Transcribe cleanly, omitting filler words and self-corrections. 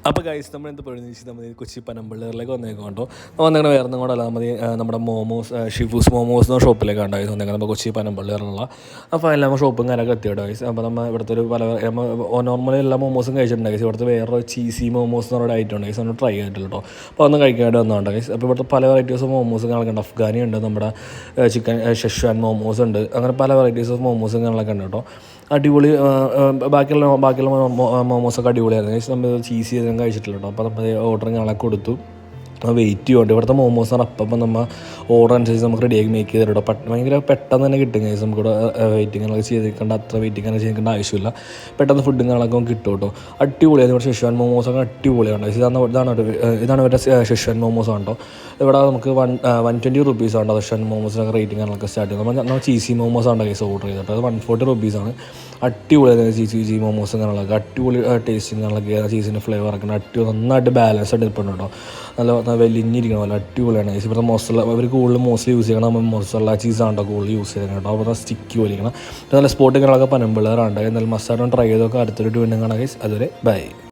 അപ്പോൾ ഗൈസ് നമ്മൾ എന്ത് പറയുന്നത് നമ്മൾ കൊച്ചി പനമ്പള്ളികളിലേക്ക് വന്നേക്കോട്ടോ. വന്നേക്കണ വേറെ ഒന്നും കൂടെ അല്ല, നമ്മൾ നമ്മുടെ മോമോസ് ഷിഫൂസ് മോമോസ് എന്ന ഷോപ്പിലേക്ക് ഉണ്ടായി വന്നേക്കാം. നമ്മൾ കൊച്ചി പനമ്പള്ളികളിലുള്ള അപ്പോൾ എല്ലാ ഷോപ്പും കാര്യമൊക്കെ എത്തിയിട്ടോ ഗൈസ്. അപ്പോൾ നമ്മൾ ഇവിടുത്തെ ഒരു നോർമലി എല്ലാ മോമോസും കഴിച്ചിട്ടുണ്ട് ഗൈസ്. ഇവിടുത്തെ വേറെ ചീസി മോമോസ് എന്ന് പറയുന്ന ഐറ്റം ഉണ്ട് ഗൈസ്. നമ്മൾ ട്രൈ ചെയ്തിട്ടില്ല കേട്ടോ. അപ്പോൾ ഒന്ന് കഴിക്കാനായിട്ട് വന്നതുകൊണ്ട് ഗൈസ്. അപ്പോൾ ഇവിടുത്തെ പല വെറൈറ്റീസ് ഓഫ് മോമോസും കാണുന്നുണ്ട്. അഫ്ഗാനി ഉണ്ട്, നമ്മുടെ ചിക്കൻ ഷെഷ്വാൻ മോമോസ് ഉണ്ട്, അങ്ങനെ പല വെറൈറ്റീസ് ഓഫ് മോമോസും കാണുന്നൊക്കെ ഉണ്ട് കേട്ടോ. അടിപൊളി. ബാക്കിയുള്ള മോമോസൊക്കെ അടിപൊളിയായിരുന്നു ഗൈസ്. നമ്മൾ ചീസി ചെയ്തും കഴിച്ചിട്ടില്ല കേട്ടോ. അപ്പോൾ നമ്മൾ ഓർഡറും കാണാൻ കൊടുത്തു. വെയിറ്റ് ചെയ്യുന്നുണ്ട്. ഇവിടുത്തെ മോമോസ് ആണ്. അപ്പം നമ്മൾ ഓർഡർ അനുസരിച്ച് നമുക്ക് റെഡിയാക്കി മേക്ക് ചെയ്ത് തരും. ഭയങ്കര പെട്ടെന്ന് തന്നെ കിട്ടും ഗൈസ്. നമുക്കിവിടെ വെയിറ്റിങ്ങുകളൊക്കെ ചെയ്തിരിക്കേണ്ട അത്ര വെയിറ്റിംഗ് ചെയ്യേണ്ട ആവശ്യമില്ല. പെട്ടെന്ന് ഫുഡും കാണാനൊക്കെ കിട്ടും കേട്ടോ. അടിപൊളിയാണ് ഇവിടെ ഷെഷ്വാൻ മോമോസൊക്കെ അടിപൊളിയാണ്. ഇതാണ് ഇവരുടെ ഷെഷ്വാൻ മോമോസ് ആണ് കേട്ടോ. ഇവിടെ നമുക്ക് 120 റുപ്പീസാണ് ഷെഷ്വാൻ മോമോസിനൊക്കെ റേറ്റിംഗ് കാണാനൊക്കെ സ്റ്റാർട്ട് ചെയ്യുന്നത്. നമ്മൾ ചീസി മോമോസ് ആണ് ഗൈസ് ഓർഡർ ചെയ്തിട്ട്. അത് 140 റുപ്പീസാണ്. അടിപൊളിയാണ് ചീസി മോമോസും കാണാനൊക്കെ അടിപൊളി ടേസ്റ്റിങ് കാണാനൊക്കെ. ചീസിൻ്റെ ഫ്ലേവറൊക്കെ അടിപൊളി നന്നായിട്ട് ബാലൻസ് ആയിട്ട് ഇരിപ്പുണ്ട് കേട്ടോ. നല്ല വലിഞ്ഞിരിക്കണം, നല്ല അടിപൊളിയാണ്. ഇവിടുത്തെ മൊസല അവർ കൂടുതൽ മോസ്റ്റ്ലി യൂസ് ചെയ്യണം മൊസല ചീസാണ് കൂടുതൽ യൂസ് ചെയ്യണം കേട്ടോ. അപ്പോൾ സ്റ്റിക്ക് വലിക്കണം. നല്ല സ്പോട്ട് കാര്യങ്ങളൊക്കെ പനമ്പിള്ളേറാണ്ട്. എന്നാലും മസ്റ്റായിട്ട് ട്രൈ ചെയ്തൊക്കെ അടുത്തൊരു വീണ്ടും കാണാം ഗൈസ്. അതുവരെ ബൈ.